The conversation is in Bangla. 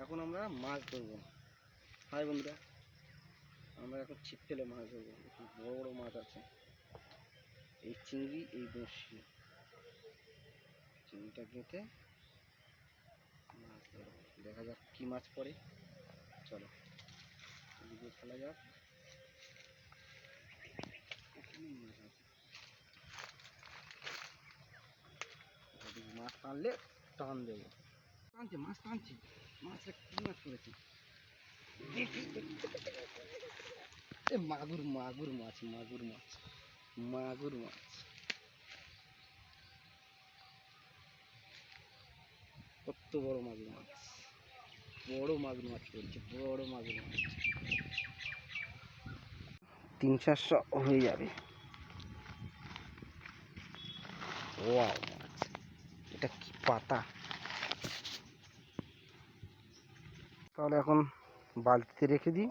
এখন আমরা মাছ ধরবো। হাই বন্ধুরা, আমরা এখন ছিপ ফেলে মাছ ধরবো। বড় বড় মাছ আছে, এই চিংড়ি, এই বড়শি। চিংড়িটা গেঁথে মাছ ধরবো। দেখা যাক কি মাছ পড়ে। চলো এদিকে ফেলা যাক। মাছ টানলে টান দেবো। টানছে, মাছ টানছে। মাছটা কি মাছ পড়েছে? মাগুর মাগুর মাছ, মাগুর মাছ, মাগুর মাছ। কত বড় মাগুর মাছ, বড় মাগুর মাছ পড়ছে, বড় মাগুর মাছ। 300-400 হয়ে যাবে। ওয়াও মাছ, এটা কি পাতা। তাহলে এখন বালতিতে রেখে দিই।